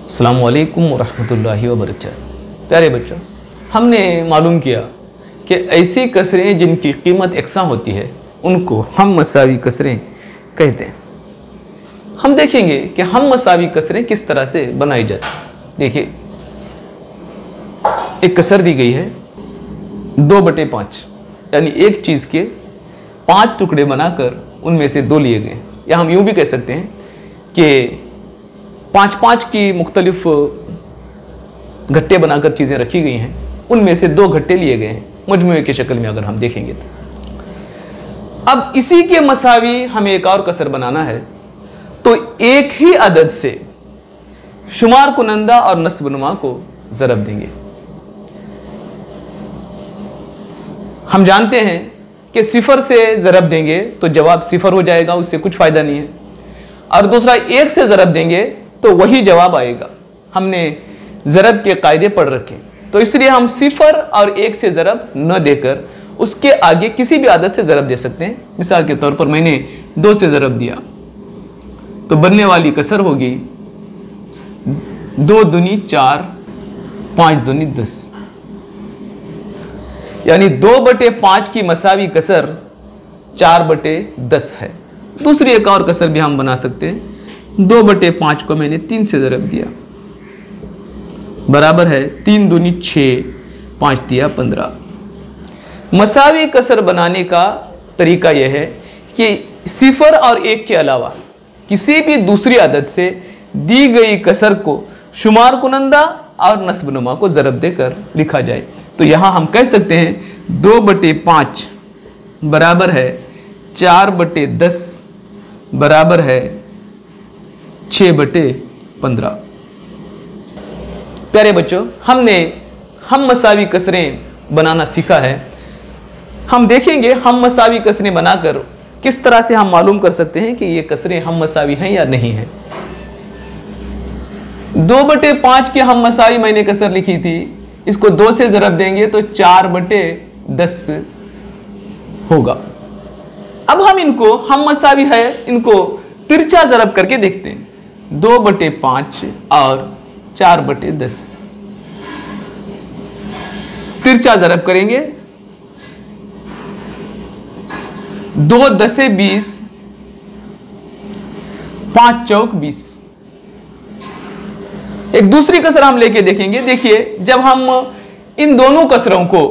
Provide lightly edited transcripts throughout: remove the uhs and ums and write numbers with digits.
अस्सलामुअलैकुम वरहमतुल्लाहि वबरकातुहू। प्यारे बच्चों, हमने मालूम किया कि ऐसी कसरें जिनकी कीमत यकसां होती है उनको हम मसावी कसरें कहते हैं। हम देखेंगे कि हम मसावी कसरें किस तरह से बनाई जाती हैं। देखिए, एक कसर दी गई है 2/5, यानी एक चीज़ के 5 टुकड़े बनाकर उनमें से 2 लिए गए, या हम यूँ भी कह सकते हैं कि 5-5 की मुख्तलिफ घट्टे बनाकर चीज़ें रखी गई हैं, उनमें से 2 घट्टे लिए गए हैं मजमूए की शक्ल में, अगर हम देखेंगे तो। अब इसी के मसावी हमें एक और कसर बनाना है, तो एक ही अदद से शुमार कुनंदा और नस्ब नुमा को ज़रब देंगे। हम जानते हैं कि 0 से ज़रब देंगे तो जवाब 0 हो जाएगा, उससे कुछ फ़ायदा नहीं है, और दूसरा 1 से ज़रब देंगे तो वही जवाब आएगा। हमने ज़रब के कायदे पढ़ रखे, तो इसलिए हम 0 और 1 से ज़रब न देकर उसके आगे किसी भी आदत से ज़रब दे सकते हैं। मिसाल के तौर पर मैंने 2 से ज़रब दिया तो बनने वाली कसर होगी 2 दूनी 4, 5 दूनी 10, यानी 2/5 की मसावी कसर 4/10 है। दूसरी एक और कसर भी हम बना सकते हैं। 2/5 को मैंने 3 से ज़रब दिया, बराबर है 3 दूनी 6, 5 दिया 15। मसावी कसर बनाने का तरीका यह है कि 0 और 1 के अलावा किसी भी दूसरी आदत से दी गई कसर को शुमार कुनंदा और नस्ब नुमा को ज़रब देकर लिखा जाए। तो यहाँ हम कह सकते हैं 2/5 बराबर है 4/10 बराबर है 6/15। प्यारे बच्चों, हमने हम मसावी कसरें बनाना सीखा है। हम देखेंगे हम मसावी कसरें बनाकर किस तरह से हम मालूम कर सकते हैं कि ये कसरें हम मसावी हैं या नहीं हैं। 2/5 की हम मसावी मैंने कसर लिखी थी, इसको 2 से ज़रब देंगे तो 4/10 होगा। अब हम इनको हम मसावी है इनको तिरछा ज़रब करके देखते हैं। 2/5 और 4/10 तिरछा ज़रब करेंगे। 2 10 20, 5 चौक 20। एक दूसरी कसर हम लेके देखेंगे। देखिए, जब हम इन दोनों कसरों को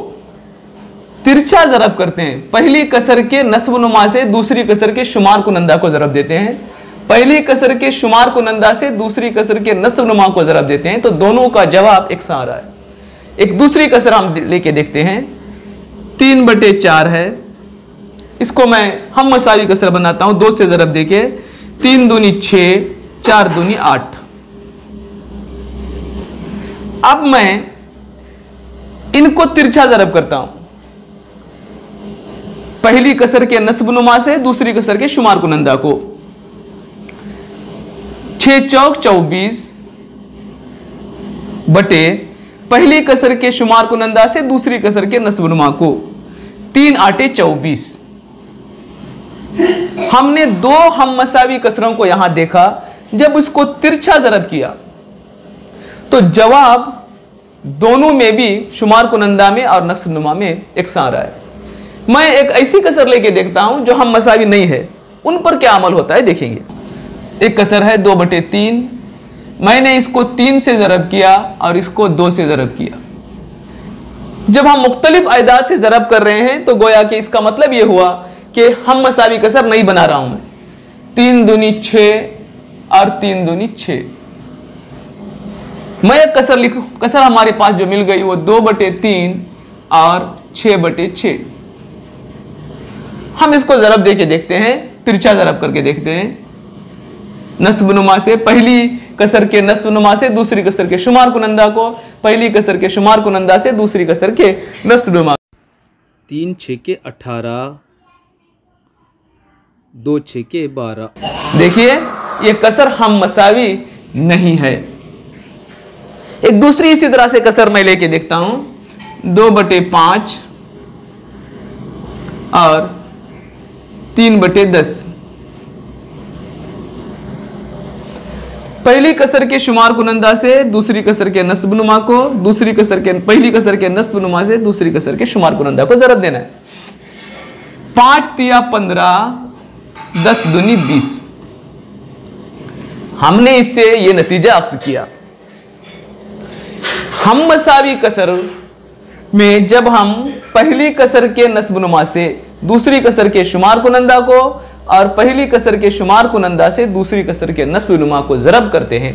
तिरछा ज़रब करते हैं, पहली कसर के नस्ब नुमा से दूसरी कसर के शुमार कुनंदा को ज़रब देते हैं, पहली कसर के शुमार कुनंदा से दूसरी कसर के नस्ब नुमा को ज़रब देते हैं, तो दोनों का जवाब एकसां आ रहा है। एक दूसरी कसर हम लेके देखते हैं। 3/4 है, इसको मैं हम मसावी कसर बनाता हूं 2 से ज़रब देके। 3 दूनी 6, 4 दूनी 8। अब मैं इनको तिरछा ज़रब करता हूं, पहली कसर के नस्ब नुमा से दूसरी कसर के शुमार कुनंदा को। 6 चौक 24 बटे पहली कसर के शुमार कुनंदा से दूसरी कसर के नस्ब नुमा को। 3 8 24। हमने 2 हम मसावी कसरों को यहां देखा। जब उसको तिरछा ज़रब किया तो जवाब दोनों में भी शुमार कुनंदा में और नस्ब नुमा में एकसां आ रहा है। मैं एक ऐसी कसर लेके देखता हूं जो हम मसावी नहीं है, उन पर क्या अमल होता है देखेंगे। एक कसर है 2/3, मैंने इसको 3 से ज़रब किया और इसको 2 से ज़रब किया। जब हम मुख्तलिफ आयदाद से ज़रब कर रहे हैं तो गोया कि इसका मतलब यह हुआ कि हम मसावी कसर नहीं बना रहा हूं मैं। 3 दूनी 6 और 3 दूनी 6। मैं एक कसर लिखूं, कसर हमारे पास जो मिल गई वो 2/3 और 6/6। हम इसको ज़रब दे के देखते हैं, तिरछा ज़रब करके देखते हैं। नस्ब नुमा से पहली कसर के नस्ब नुमा से दूसरी कसर के शुमार कुनंदा को, पहली कसर के शुमार कुनंदा से दूसरी कसर के नस्ब नुमा। 3 6 के 18, 2 6 के 12। देखिए, ये कसर हम मसावी नहीं है। एक दूसरी इसी तरह से कसर मैं लेके देखता हूं। 2/5 और 3/10। पहली कसर के शुमार कुनंदा से दूसरी कसर के नस्ब नुमा को, दूसरी कसर के पहली कसर के नस्ब नुमा से दूसरी कसर के शुमार कुनंदा को जरब देना है। 5 तिया 15, 10 दूनी 20। हमने इससे ये नतीजा अक्स किया। हम मसावी कसर में जब हम पहली कसर के नस्ब नुमा से दूसरी कसर के शुमार कुनंदा को और पहली कसर के शुमार कुनंदा से दूसरी कसर के नस्ब नुमा को जरब करते हैं,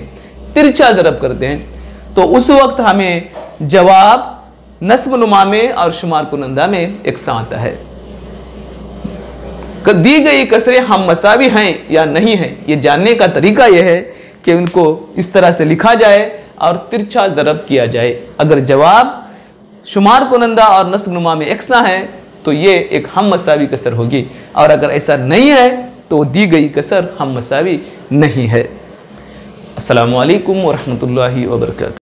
तिरछा जरब करते हैं, तो उस वक्त हमें जवाब नस्ब नुमा में और शुमार कुनंदा में एक सा आता है। दी गई कसरें हम मसावी हैं या नहीं हैं, ये जानने का तरीका यह है कि उनको इस तरह से लिखा जाए और तिरछा जरब किया जाए। अगर जवाब शुमार कुनंदा और नस्ब नुमा में एकसा है तो ये एक हम मसावी कसर होगी, और अगर ऐसा नहीं है तो दी गई कसर हम मसावी नहीं है। अस्सलामु अलैकुम व रहमतुल्लाहि व बरकातहू।